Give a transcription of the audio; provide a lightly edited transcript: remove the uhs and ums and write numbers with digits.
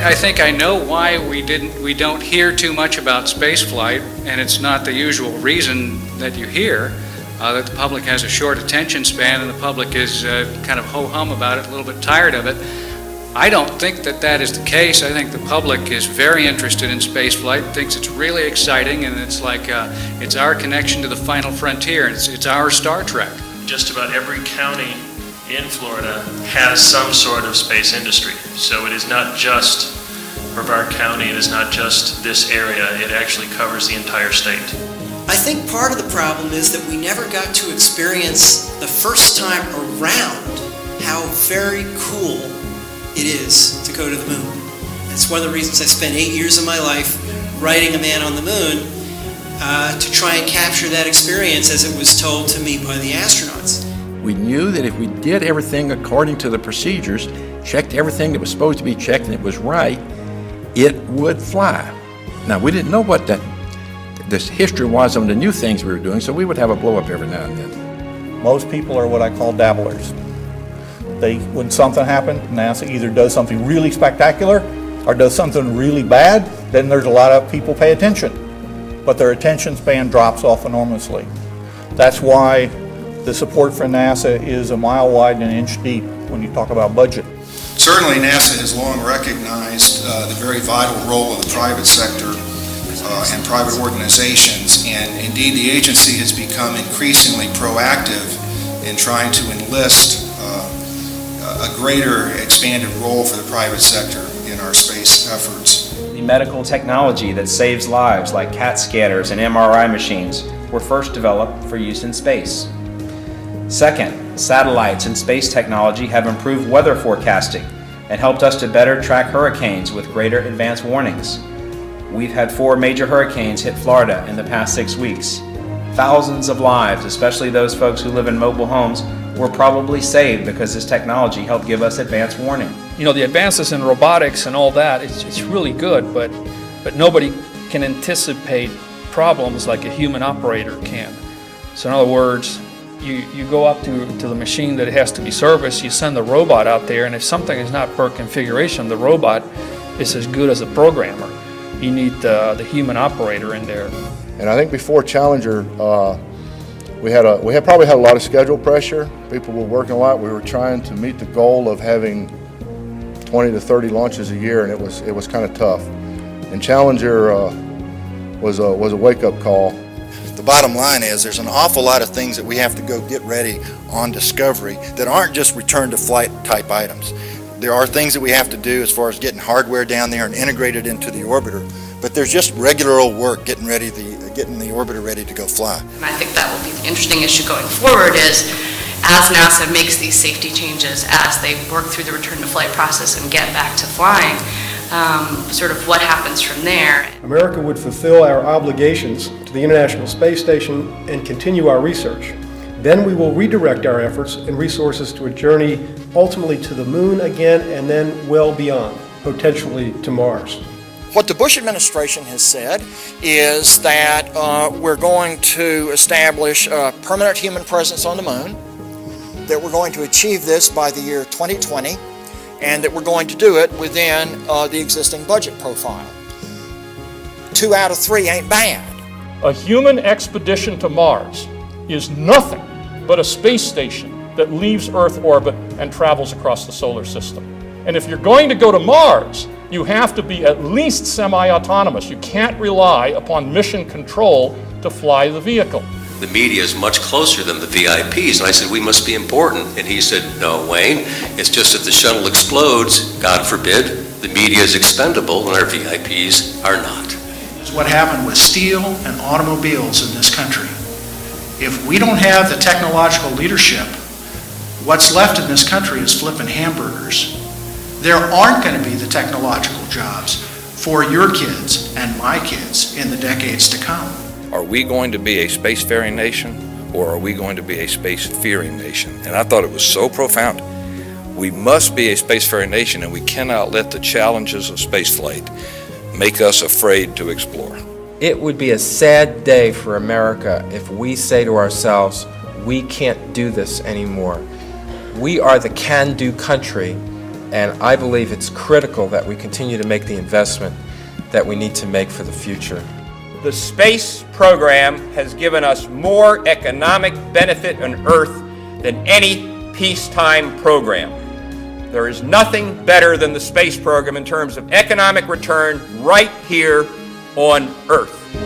I think I know why we don't hear too much about spaceflight, and it's not the usual reason that you hear, that the public has a short attention span and the public is kind of ho-hum about it, a little bit tired of it. I don't think that is the case. I think the public is very interested in spaceflight, thinks it's really exciting, and it's like it's our connection to the final frontier. It's our Star Trek. Just about every county in Florida has some sort of space industry. So it is not just Brevard County, it is not just this area, it actually covers the entire state. I think part of the problem is that we never got to experience the first time around how very cool it is to go to the moon. That's one of the reasons I spent 8 years of my life writing A Man on the Moon, to try and capture that experience as it was told to me by the astronauts. We knew that if we did everything according to the procedures, checked everything that was supposed to be checked and it was right, it would fly. Now, we didn't know what this history was on the new things we were doing, so we would have a blow-up every now and then. Most people are what I call dabblers. When something happens, NASA either does something really spectacular or does something really bad, then there's a lot of people pay attention. But their attention span drops off enormously. That's why the support for NASA is a mile wide and an inch deep when you talk about budget. Certainly NASA has long recognized the very vital role of the private sector and private organizations, and indeed the agency has become increasingly proactive in trying to enlist a greater expanded role for the private sector in our space efforts. The medical technology that saves lives, like CAT scanners and MRI machines, were first developed for use in space. Second, satellites and space technology have improved weather forecasting and helped us to better track hurricanes with greater advance warnings. We've had 4 major hurricanes hit Florida in the past 6 weeks. Thousands of lives, especially those folks who live in mobile homes, were probably saved because this technology helped give us advance warning. You know, the advances in robotics and all that, it's really good, but nobody can anticipate problems like a human operator can. So in other words, you go up to the machine that has to be serviced, you send the robot out there, and if something is not per configuration, the robot is as good as a programmer. You need the human operator in there. And I think before Challenger, we probably had a lot of schedule pressure. People were working a lot. We were trying to meet the goal of having 20 to 30 launches a year, and it was kind of tough. And Challenger was a wake-up call. The bottom line is there's an awful lot of things that we have to go get ready on Discovery that aren't just return to flight type items. There are things that we have to do as far as getting hardware down there and integrated into the orbiter, but there's just regular old work getting the orbiter ready to go fly. And I think that will be the interesting issue going forward is as NASA makes these safety changes, as they work through the return to flight process and get back to flying, sort of what happens from there. America would fulfill our obligations to the International Space Station and continue our research. Then we will redirect our efforts and resources to a journey ultimately to the moon again and then well beyond, potentially to Mars. What the Bush administration has said is that we're going to establish a permanent human presence on the moon, that we're going to achieve this by the year 2020, and that we're going to do it within the existing budget profile. 2 out of 3 ain't bad. A human expedition to Mars is nothing but a space station that leaves Earth orbit and travels across the solar system. And if you're going to go to Mars, you have to be at least semi-autonomous. You can't rely upon mission control to fly the vehicle. The media is much closer than the VIPs. And I said, we must be important. And he said, no, Wayne, it's just if the shuttle explodes, God forbid, the media is expendable and our VIPs are not. It's what happened with steel and automobiles in this country. If we don't have the technological leadership, what's left in this country is flipping hamburgers. There aren't going to be the technological jobs for your kids and my kids in the decades to come. Are we going to be a spacefaring nation, or are we going to be a space-fearing nation? And I thought it was so profound. We must be a spacefaring nation, and we cannot let the challenges of spaceflight make us afraid to explore. It would be a sad day for America if we say to ourselves, we can't do this anymore. We are the can-do country, And I believe it's critical that we continue to make the investment that we need to make for the future. The space program has given us more economic benefit on Earth than any peacetime program. There is nothing better than the space program in terms of economic return right here on Earth.